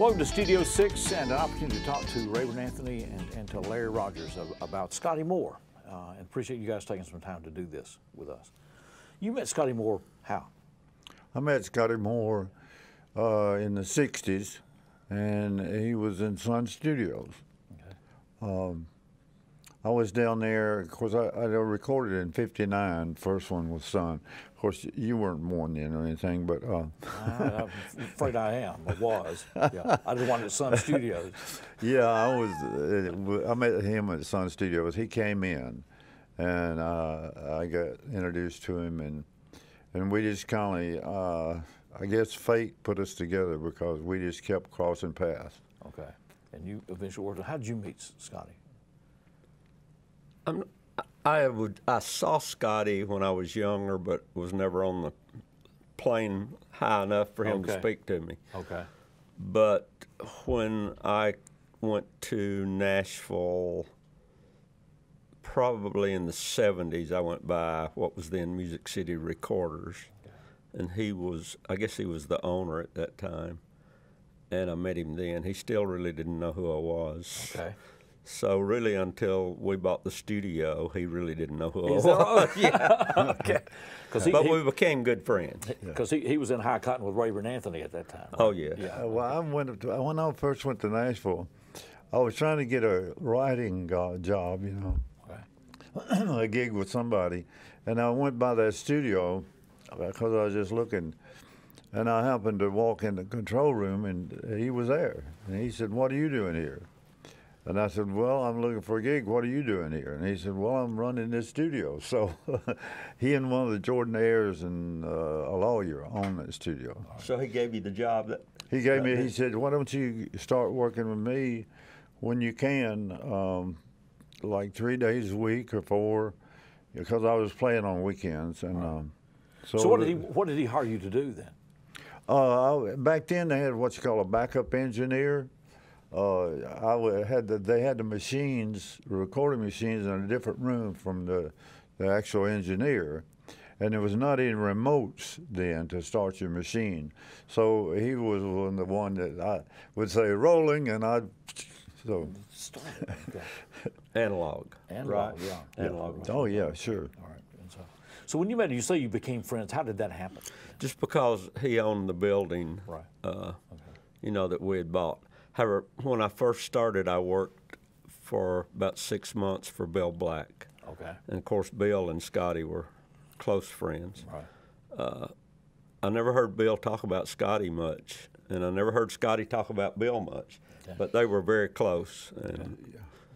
Welcome to Studio 6 and an opportunity to talk to Rayburn Anthony and to Larry Rogers about Scotty Moore. And appreciate you guys taking some time to do this with us. You met Scotty Moore how? I met Scotty Moore in the 60s, and he was in Sun Studios. Okay. I was down there, of course, I recorded in '59, first one was Sun. Of course, you weren't born then or anything, but... I'm afraid I am, I was. Yeah. I just wanted Sun Studios. Yeah, I met him at Sun Studios. He came in, and I got introduced to him, and we just kind of, I guess fate put us together because we just kept crossing paths. Okay. And you eventually worked. How did you meet Scotty? I saw Scotty when I was younger, but was never on the plane high enough for him to speak to me. Okay. But when I went to Nashville, probably in the 70s, I went by what was then Music City Recorders, and he was, I guess he was the owner at that time, and I met him then. He still really didn't know who I was. Okay. So really, until we bought the studio, he really didn't know who I was. Yeah. Okay. But we became good friends. Because he was in high cotton with Rayburn Anthony at that time. Right? Oh, yeah. Well, when I first went to Nashville, I was trying to get a writing job, you know, a gig with somebody. And I went by that studio because I was just looking. And I happened to walk in the control room, and he was there. And he said, "What are you doing here?" And I said, "Well, I'm looking for a gig. What are you doing here?" And he said, "Well, I'm running this studio." So he and one of the Jordanaires and a lawyer own that studio. So he gave you the job? He gave me, he said, "Why don't you start working with me when you can, like 3 days a week or 4, because I was playing on weekends." And so what did he hire you to do then? Back then they had what you call a backup engineer. They had the machines, recording machines, in a different room from the actual engineer, and there was not any remotes then to start your machine. So he was the one that I would say rolling, and I'd so. Analog. Analog, right. Yeah. Analog. Oh yeah, sure. All right. And so when you met him, you say you became friends. How did that happen? Just because he owned the building, right. You know, that we had bought. However, when I first started, I worked for about 6 months for Bill Black. Okay. And of course, Bill and Scotty were close friends. Right. I never heard Bill talk about Scotty much, and I never heard Scotty talk about Bill much. Okay. But they were very close, and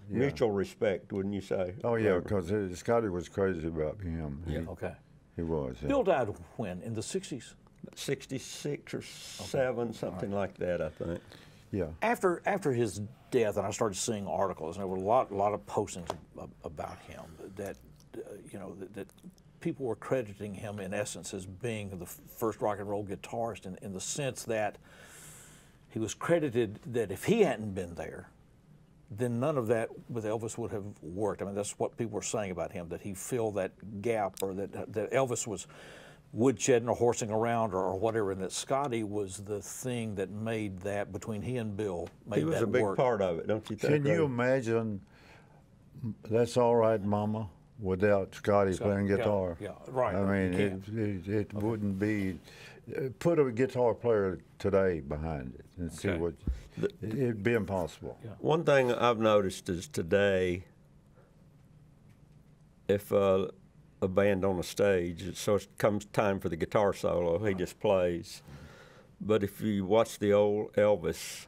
mutual respect, wouldn't you say? Oh yeah, because Scotty was crazy about him. Yeah. Okay. He was. Yeah. Bill died when? In the 60s? 66 or 7, something like that, I think. Yeah. After his death, and I started seeing articles, and there were a lot of postings about him that you know that people were crediting him in essence as being the first rock and roll guitarist in the sense that he was credited that if he hadn't been there, then none of that with Elvis would have worked. I mean, that's what people were saying about him, that he filled that gap, or that Elvis was woodshedding or horsing around or whatever, and that Scotty was the thing that made that, between he and Bill, made that work. He was a big part of it, don't you think? Can you imagine That's All Right, Mama without Scotty playing guitar? Yeah, right. I mean, it wouldn't be, put a guitar player today behind it and see what, it'd be impossible. Yeah. One thing I've noticed is today, if a band on a stage, so it comes time for the guitar solo, he just plays. But if you watch the old Elvis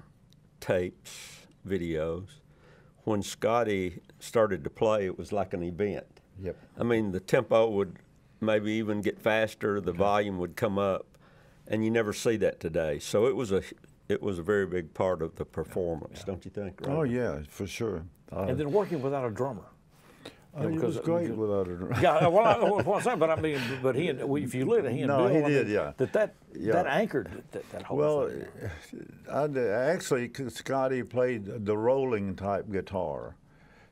tapes, videos, when Scotty started to play, it was like an event. Yep. I mean, the tempo would maybe even get faster, the volume would come up, and you never see that today. So it was a very big part of the performance, don't you think? Right? Oh yeah, for sure. And then working without a drummer. He was great without a drummer. Yeah, well, what I'm saying, but I mean, but if you look at he and Bill, he did, that anchored that whole thing. Well, actually, Scotty played the rolling type guitar,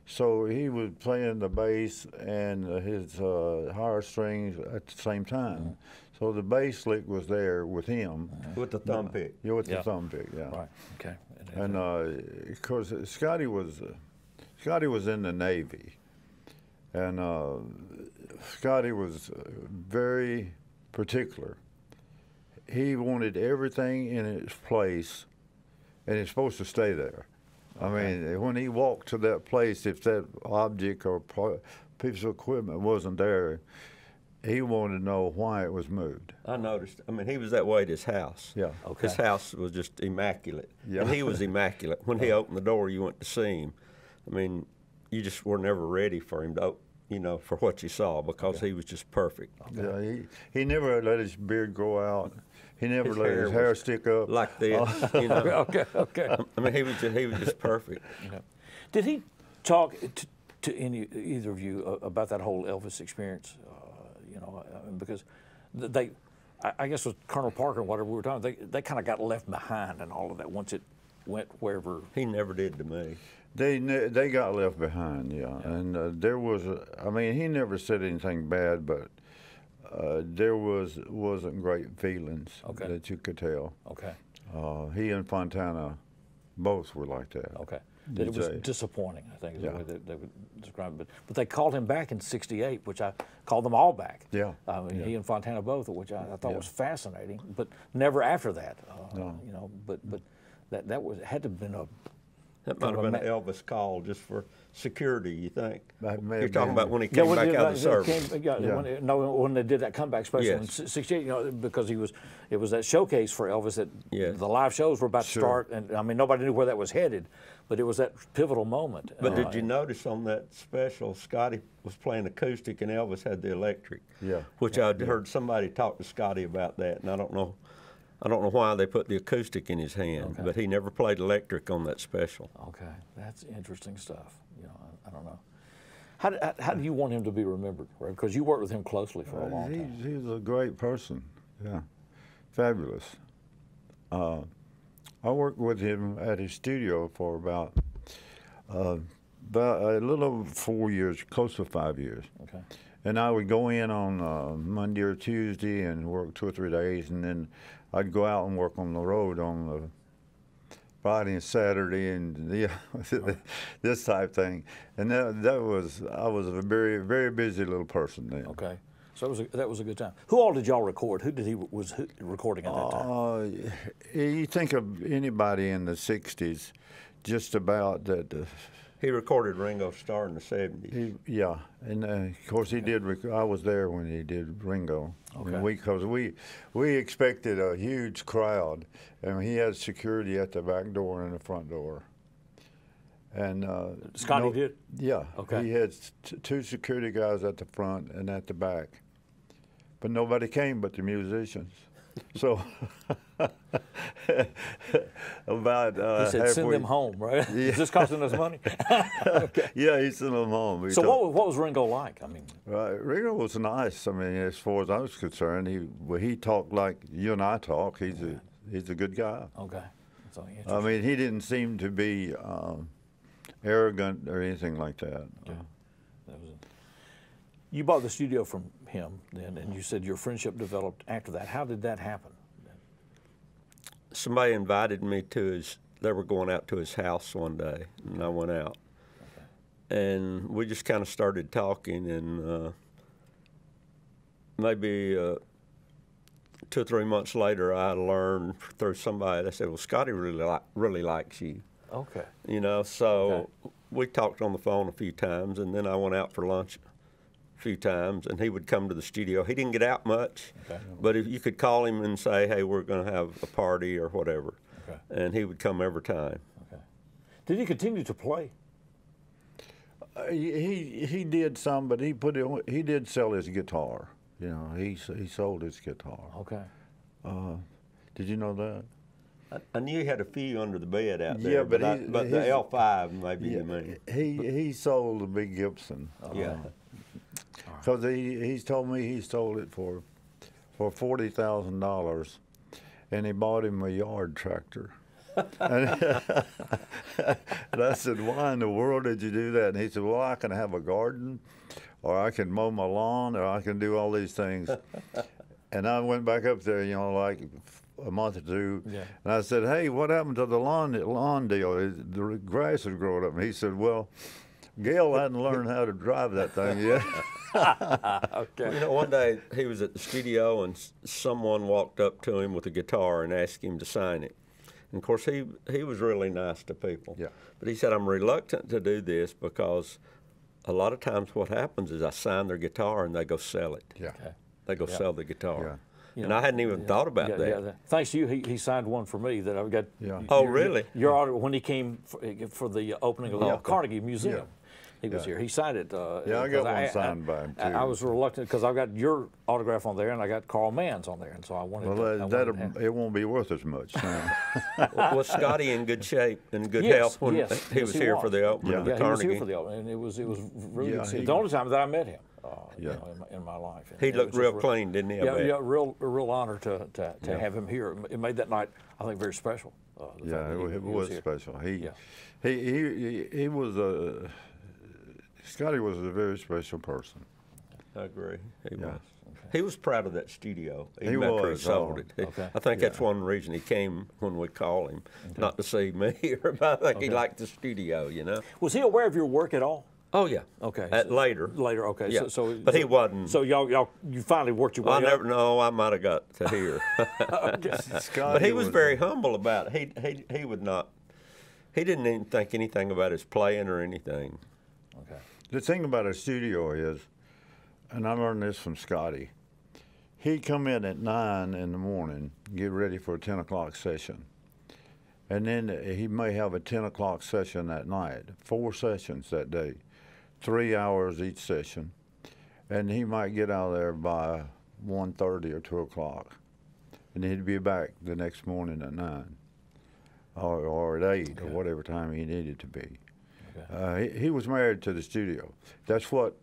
so he was playing the bass and his higher strings at the same time. So the bass lick was there with him. With the thumb pick. Yeah, with the thumb pick, yeah. Right, okay. And of course, Scotty was in the Navy, and Scotty was very particular. He wanted everything in its place, and it's supposed to stay there. I mean, when he walked to that place, if that object or piece of equipment wasn't there, he wanted to know why it was moved. I noticed. I mean, he was that way at his house. Yeah. His house was just immaculate. Yeah. And he was immaculate. When he opened the door, you went to see him. I mean, you just were never ready for him to, for what you saw, because he was just perfect. Yeah, he never let his beard grow out. He never let his hair stick up. Like this, Okay. I mean, he was just perfect. Did he talk to either of you about that whole Elvis experience? Because I guess with Colonel Parker and whatever we were talking, they kind of got left behind and all of that once it went wherever. He never did to me. They got left behind, yeah. And there was, I mean, he never said anything bad, but there wasn't great feelings that you could tell. Okay. He and Fontana both were like that. Okay. That it was disappointing, I think, is the way they would describe it. But they called him back in '68, which I called them all back. Yeah. He and Fontana both, which I thought was fascinating, but never after that. No. But that had to have been a. That might have been an Elvis call just for security, you think? You're talking been. About when he came back out of the service. When they did that comeback special in '68, because it was that showcase for Elvis that the live shows were about to start, and I mean nobody knew where that was headed, but it was that pivotal moment. But did you notice on that special, Scotty was playing acoustic and Elvis had the electric? Yeah. Which I'd heard somebody talk to Scotty about that, and I don't know why they put the acoustic in his hand, but he never played electric on that special. Okay, that's interesting stuff. I don't know. How do you want him to be remembered? Right? Because you worked with him closely for a long time. He's a great person. Yeah, fabulous. I worked with him at his studio for about a little over 4 years, close to 5 years. Okay. And I would go in on Monday or Tuesday and work 2 or 3 days, and then I'd go out and work on the road on the Friday and Saturday, and this type thing. And I was a very, very busy little person then. Okay, so that was a good time. Who all did y'all record? Who was recording at that time? You think of anybody in the '60s, just about that. He recorded Ringo Starr in the '70s. Yeah, and of course he did. I was there when he did Ringo. Okay. Because we expected a huge crowd, and he had security at the back door and the front door. And Scotty did? Yeah. Okay. He had 2 security guys at the front and at the back, but nobody came but the musicians. So about he said, "Send them home," right? Yeah. Is this costing us money? Okay. Yeah, he sent them home. So what was Ringo like? I mean, Ringo was nice. I mean, as far as I was concerned, he talked like you and I talk. He's a good guy. Okay. So I mean, he didn't seem to be arrogant or anything like that. Yeah. You bought the studio from him then, and you said your friendship developed after that. How did that happen? Somebody invited me they were going out to his house one day, and I went out. Okay. And we just kind of started talking, and maybe 2 or 3 months later, I learned through somebody, they said, well, Scotty really likes you. Okay. So we talked on the phone a few times, and then I went out for lunch few times, and he would come to the studio. He didn't get out much, but if you could call him and say, hey, we're going to have a party or whatever, and he would come every time. Okay. Did he continue to play? He did some, but he did sell his guitar. He sold his guitar. Okay. Did you know that? I knew he had a few under the bed out there. Yeah, but the L5 maybe you mean. He sold a big Gibson. Yeah. Because he's told me he sold it for $40,000, and he bought him a yard tractor. And I said, why in the world did you do that? And he said, well, I can have a garden, or I can mow my lawn, or I can do all these things. And I went back up there, you know, like a month or two, Yeah. and I said, "Hey, what happened to the lawn deal? The grass is growing up." And he said, "Well, Gail hadn't learned how to drive that thing yet." Okay. You know, one day he was at the studio and someone walked up to him with a guitar and asked him to sign it. And of course, he was really nice to people. Yeah. But he said, "I'm reluctant to do this because a lot of times what happens is I sign their guitar and they go sell it. Yeah. Okay. They go sell the guitar." Yeah. And I hadn't even thought about that. Thanks to you, he signed one for me that I've got. Yeah. Oh, really? Your order when he came for the opening of the Carnegie Museum. He was here. He signed it. Yeah, I got one signed by him, too. I was reluctant because I've got your autograph on there and I got Carl Mann's on there, and so I wanted Well, it won't be worth as much. Was Scotty in good shape and good Yes, health when yes, he was here for the opening of the he was Carnegie? here for the opening, and it was really Yeah, good. The only time that I met him, Yeah. you know, in my life. And He it looked was real just clean, didn't he? I Yeah, bet. yeah, real honor to have him here. It made that night, I think, very special. The fact Yeah, that it he was here. special. Yeah. He was Scotty was a very special person. I agree. He Yeah. was. He was proud of that studio. He Even after he was, sold it. Okay. I think that's one reason he came when we called him, not to see me, but I think he liked the studio, you know. Was he aware of your work at all? Oh yeah. Okay. Later. Later, okay. Yeah. So, But he wasn't. So you finally worked your way I up? never know. I might have got to hear. But he was very humble about it. He would not. He didn't even think anything about his playing or anything. Okay. The thing about a studio is, and I learned this from Scotty, he'd come in at 9 in the morning, get ready for a 10 o'clock session. And then he may have a 10 o'clock session that night, 4 sessions that day, 3 hours each session. And he might get out of there by 1:30 or 2 o'clock. And he'd be back the next morning at 9 or at 8 or whatever time he needed to be. Okay. He was married to the studio. That's what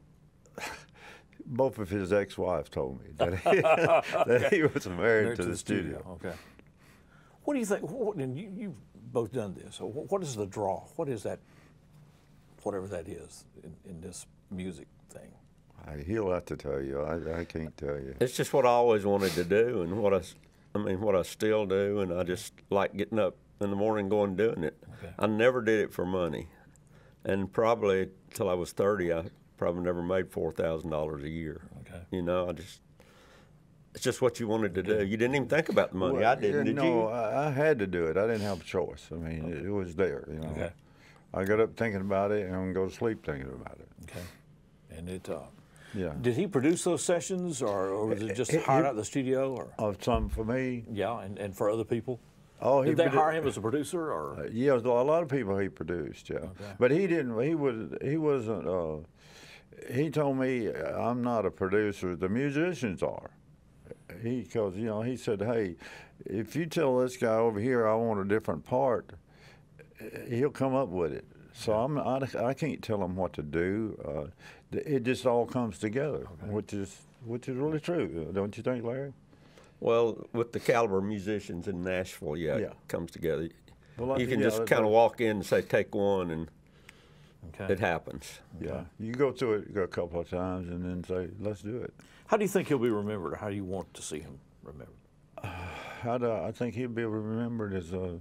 both of his ex-wives told me, that he was married to the studio. Okay. What do you think? And you've both done this. So what is the draw? What is that? Whatever that is in this music thing. He'll have to tell you. I can't tell you. It's just what I always wanted to do, and what I still do, and I just like getting up in the morning, going and doing it. Okay. I never did it for money, and probably till I was 30, I probably never made $4,000 a year. Okay. You know, it's just what you wanted to do. You didn't even think about the money. Well, I didn't. Did you? No, I had to do it. I didn't have a choice. I mean, it was there. You know. Okay. I got up thinking about it and go to sleep thinking about it. Okay. And it. Yeah. Did he produce those sessions, or was it just hired out in the studio, or? Of some for me. Yeah, and for other people. Oh, did they hire him as a producer, or? Yeah, a lot of people he produced. Yeah, but he didn't. He wasn't. He told me, "I'm not a producer. The musicians are." Because you know, he said, "Hey, if you tell this guy over here I want a different part, he'll come up with it." So I can't tell him what to do. It just all comes together, which is really true, don't you think, Larry? Well, with the caliber of musicians in Nashville, it comes together. Well, you can just kind of walk in and say, "Take one," and it happens. Yeah, you go through it a couple of times and then say, "Let's do it." How do you think he'll be remembered, or how do you want to see him remembered? I think he'll be remembered as a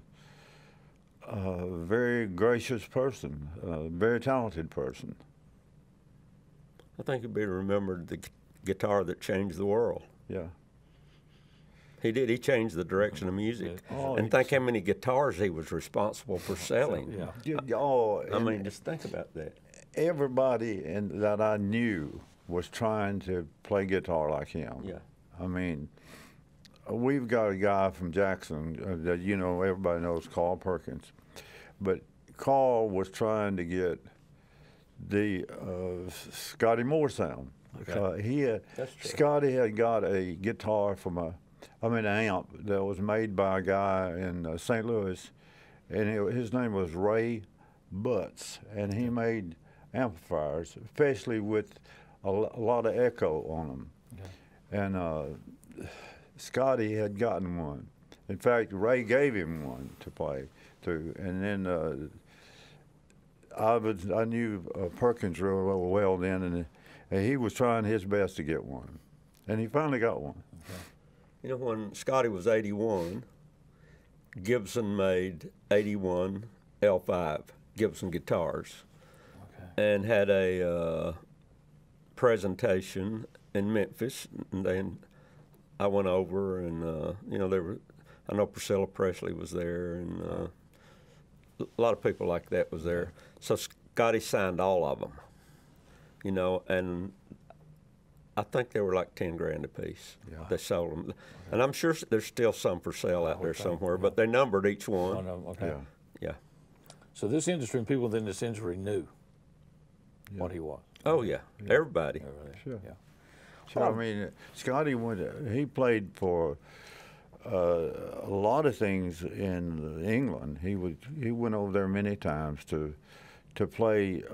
very gracious person, a very talented person. I think he'll be remembered the guitar that changed the world. Yeah. He did. He changed the direction of music. And think how many guitars he was responsible for selling. I mean, just think about that. Everybody that I knew was trying to play guitar like him. Yeah. I mean, we've got a guy from Jackson that, you know, everybody knows, Carl Perkins. But Carl was trying to get the Scotty Moore sound. Okay. Scotty had got a guitar from an amp that was made by a guy in St. Louis, and his name was Ray Butts, and he made amplifiers, especially with a lot of echo on them. Okay. And Scotty had gotten one. In fact, Ray gave him one to play to, and then I knew Perkins real well then, and he was trying his best to get one, and he finally got one. Okay. You know, when Scotty was 81, Gibson made 81 L5 Gibson guitars, and had a presentation in Memphis. And then I went over, and you know, I know Priscilla Presley was there, and a lot of people like that was there. So Scotty signed all of them, you know, and I think they were like 10 grand a piece. Yeah. They sold them, and I'm sure there's still some for sale out there somewhere. But they numbered each one. One of them, okay. Yeah. Yeah. So this industry and people within this industry knew what he was. Oh yeah. Everybody. Sure. Yeah. Sure. I mean, Scotty he played for a lot of things in England. He went over there many times to play,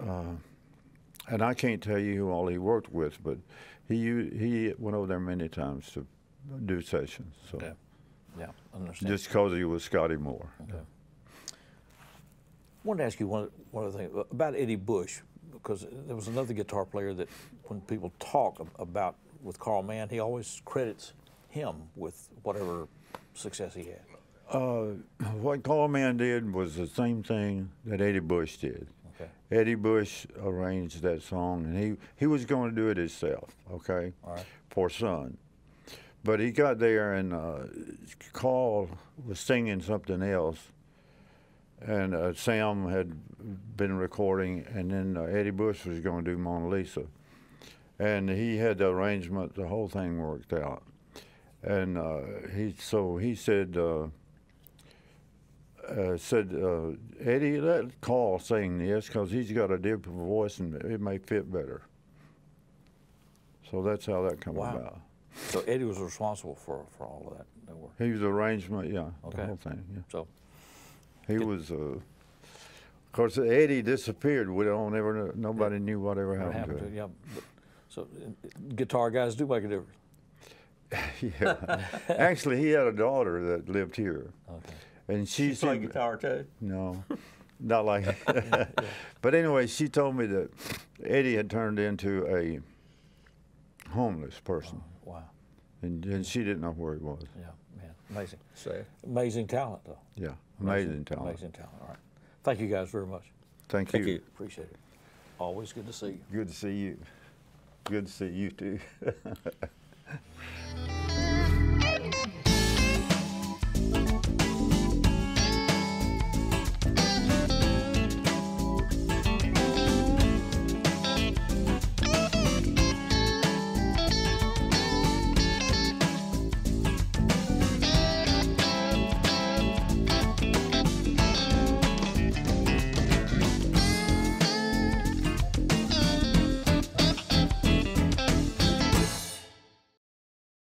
and I can't tell you who all he worked with, but he went over there many times to do sessions. So Okay. Yeah, I understand. just because he was Scotty Moore. Okay. I wanted to ask you one other thing about Eddie Bush, because there was another guitar player that when people talk about with Carl Mann, he always credits him with whatever success he had. What Carl Mann did was the same thing that Eddie Bush did. Okay. Eddie Bush arranged that song, and he was going to do it himself, okay, All right. for Son. But he got there, and Carl was singing something else, and Sam had been recording, and then Eddie Bush was going to do Mona Lisa. And he had the arrangement, the whole thing worked out. And he said, Eddie, let Carl sing this because he's got a different voice and it may fit better. So that's how that came about. So Eddie was responsible for all of that work. He was arrangement, yeah, Okay. the whole thing. Yeah. So He was, of course, Eddie disappeared. We don't ever, nobody knew whatever happened to him. yeah. But, so guitar guys do make a difference. Yeah. Actually, he had a daughter that lived here. Okay. And she Play guitar too. No, not like But anyway, she told me that Eddie had turned into a homeless person. Oh, wow. And she didn't know where he was. Yeah, man, amazing. Sad. Amazing talent, though. Yeah, amazing talent. Amazing talent. All right. Thank you guys very much. Thank Thank you. you. Appreciate it. Always good to see you. Good to see you. Good to see you too.